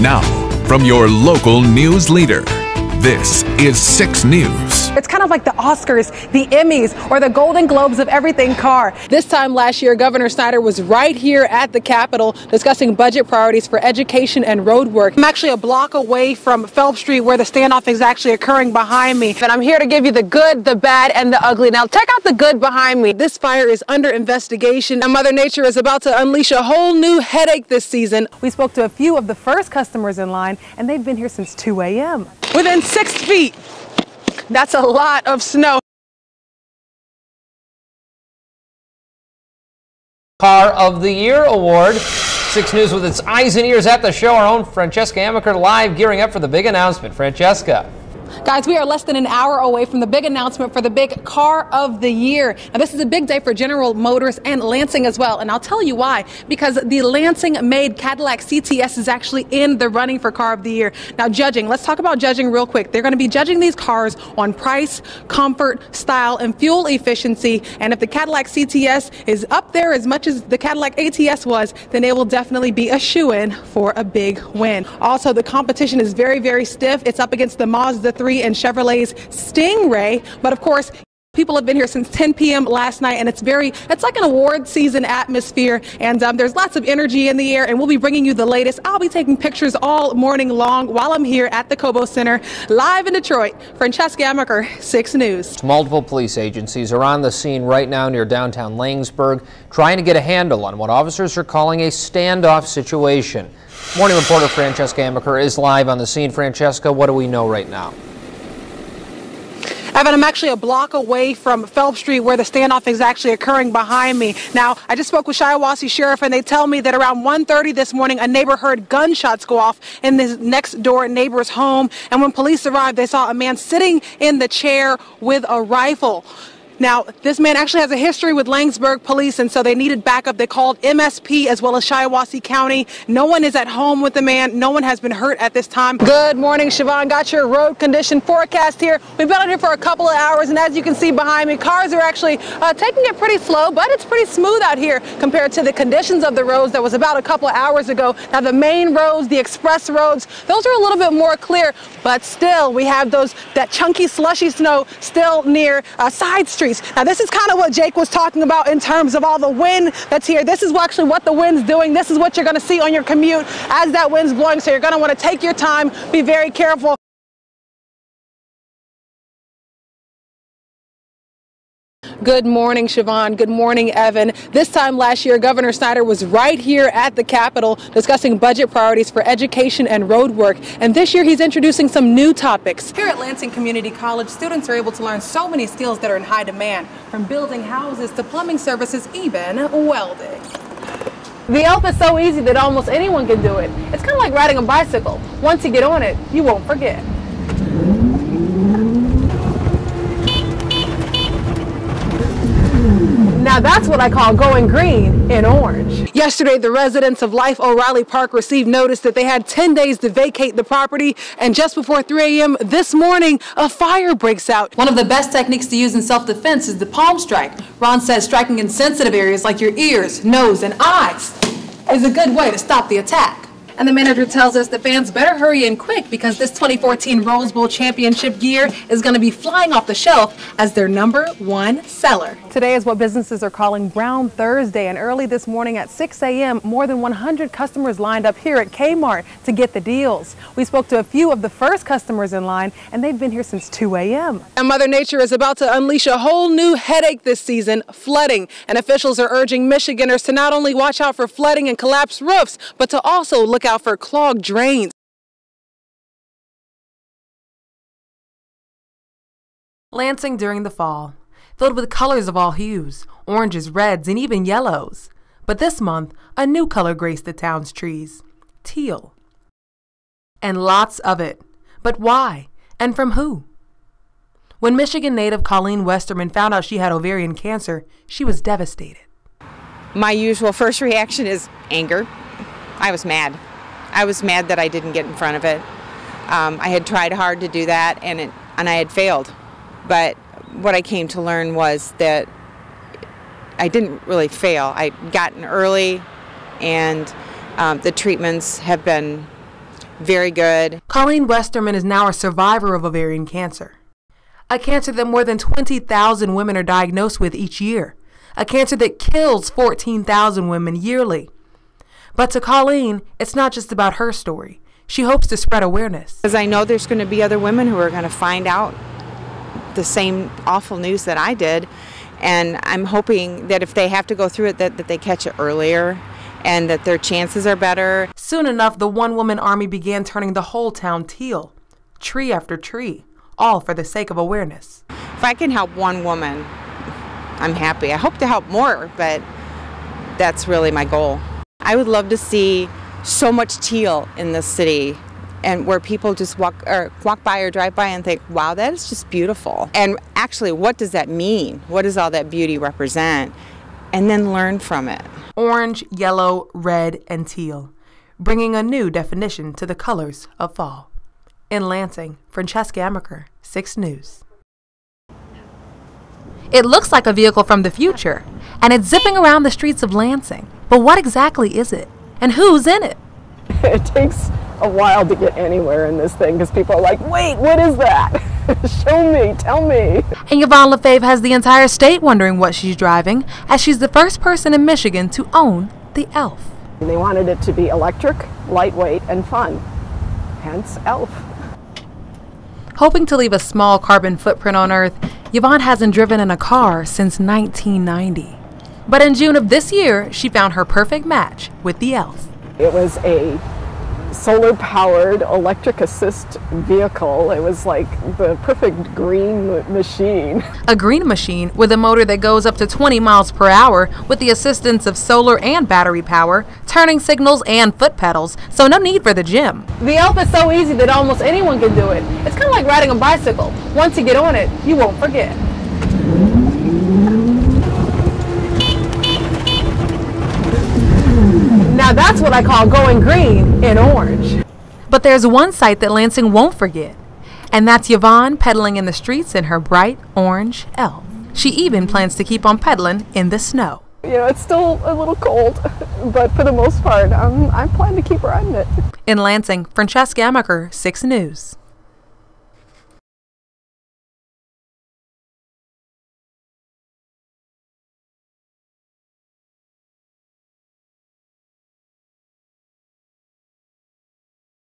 Now, from your local news leader, this is 6 News. It's kind of like the Oscars, the Emmys, or the Golden Globes of everything car. This time last year, Governor Snyder was right here at the Capitol discussing budget priorities for education and road work. I'm actually a block away from Phelps Street where the standoff is actually occurring behind me. And I'm here to give you the good, the bad, and the ugly. Now, check out the good behind me. This fire is under investigation, and Mother Nature is about to unleash a whole new headache this season. We spoke to a few of the first customers in line, and they've been here since 2 a.m. Within 6 feet. That's a lot of snow. Car of the Year award. 6 News with its eyes and ears at the show. Our own Francesca Amiker live, gearing up for the big announcement. Francesca. Guys, we are less than an hour away from the big announcement for the big Car of the Year. Now, this is a big day for General Motors and Lansing as well, and I'll tell you why. Because the Lansing-made Cadillac CTS is actually in the running for Car of the Year. Now, judging. Let's talk about judging real quick. They're going to be judging these cars on price, comfort, style, and fuel efficiency. And if the Cadillac CTS is up there as much as the Cadillac ATS was, then it will definitely be a shoo-in for a big win. Also, the competition is very, very stiff. It's up against the Mazda 3 and Chevrolet's Stingray, but of course people have been here since 10 p.m. last night, and it's like an award season atmosphere, and there's lots of energy in the air, and we'll be bringing you the latest. I'll be taking pictures all morning long while I'm here at the Cobo Center live in Detroit. Francesca Amiker, 6 News. Multiple police agencies are on the scene right now near downtown Langsburg, trying to get a handle on what officers are calling a standoff situation. Morning reporter Francesca Amiker is live on the scene. Francesca, what do we know right now? Evan, I'm actually a block away from Phelps Street where the standoff is actually occurring behind me. Now, I just spoke with Shiawassee Sheriff, and they tell me that around 1:30 this morning, a neighbor heard gunshots go off in this next door neighbor's home. And when police arrived, they saw a man sitting in the chair with a rifle. Now, this man actually has a history with Langsburg police, and so they needed backup. They called MSP as well as Shiawassee County. No one is at home with the man. No one has been hurt at this time. Good morning, Siobhan. Got your road condition forecast here. We've been out here for a couple of hours, and as you can see behind me, cars are actually taking it pretty slow, but it's pretty smooth out here compared to the conditions of the roads that was about a couple of hours ago. Now, the main roads, the express roads, those are a little bit more clear, but still, we have that chunky, slushy snow still near side streets. Now, this is kind of what Jake was talking about in terms of all the wind that's here. This is actually what the wind's doing. This is what you're going to see on your commute as that wind's blowing. So you're going to want to take your time, be very careful. Good morning, Siobhan. Good morning, Evan. This time last year, Governor Snyder was right here at the Capitol discussing budget priorities for education and road work. And this year, he's introducing some new topics. Here at Lansing Community College, students are able to learn so many skills that are in high demand, from building houses to plumbing services, even welding. The elf is so easy that almost anyone can do it. It's kind of like riding a bicycle. Once you get on it, you won't forget. Now that's what I call going green in orange. Yesterday, the residents of Life O'Reilly Park received notice that they had 10 days to vacate the property, and just before 3 a.m. this morning, a fire breaks out. One of the best techniques to use in self-defense is the palm strike. Ron says striking in sensitive areas like your ears, nose, and eyes is a good way to stop the attack. And the manager tells us the fans better hurry in quick because this 2014 Rose Bowl championship gear is going to be flying off the shelf as their #1 seller. Today is what businesses are calling Brown Thursday, and early this morning at 6 a.m., more than 100 customers lined up here at Kmart to get the deals. We spoke to a few of the first customers in line, and they've been here since 2 a.m. And Mother Nature is about to unleash a whole new headache this season, flooding. And officials are urging Michiganders to not only watch out for flooding and collapsed roofs, but to also look out for clogged drains. Lansing during the fall, filled with colors of all hues, oranges, reds, and even yellows. But this month, a new color graced the town's trees, teal. And lots of it. But why? And from who? When Michigan native Colleen Westerman found out she had ovarian cancer, she was devastated. My usual first reaction is anger. I was mad. I was mad that I didn't get in front of it. I had tried hard to do that, and I had failed. But what I came to learn was that I didn't really fail. I'd gotten early, and the treatments have been very good. Colleen Westerman is now a survivor of ovarian cancer, a cancer that more than 20,000 women are diagnosed with each year, a cancer that kills 14,000 women yearly. But to Colleen, it's not just about her story. She hopes to spread awareness. Because I know there's going to be other women who are going to find out the same awful news that I did, and I'm hoping that if they have to go through it, that they catch it earlier and that their chances are better. Soon enough, the one-woman army began turning the whole town teal, tree after tree, all for the sake of awareness. If I can help one woman, I'm happy. I hope to help more, but that's really my goal. I would love to see so much teal in this city, and where people just walk by or drive by and think, wow, that is just beautiful. And actually, what does that mean? What does all that beauty represent? And then learn from it. Orange, yellow, red, and teal, bringing a new definition to the colors of fall. In Lansing, Francesca .c.amiker, 6 News. It looks like a vehicle from the future, and it's zipping around the streets of Lansing. But what exactly is it? And who's in it? It takes a while to get anywhere in this thing because people are like, wait, what is that? Show me, tell me. And Yvonne LaFave has the entire state wondering what she's driving, as she's the first person in Michigan to own the Elf. They wanted it to be electric, lightweight, and fun. Hence, Elf. Hoping to leave a small carbon footprint on Earth, Yvonne hasn't driven in a car since 1990. But in June of this year, she found her perfect match with the Elf. It was a solar-powered electric assist vehicle. It was like the perfect green machine. A green machine with a motor that goes up to 20 miles per hour with the assistance of solar and battery power, turning signals and foot pedals, so no need for the gym. The Elf is so easy that almost anyone can do it. It's kind of like riding a bicycle. Once you get on it, you won't forget. Now that's what I call going green in orange. But there's one sight that Lansing won't forget, and that's Yvonne pedaling in the streets in her bright orange Elf. She even plans to keep on pedaling in the snow. You know, it's still a little cold, but for the most part, I'm planning to keep riding it. In Lansing, Francesca .c.amiker, 6 News.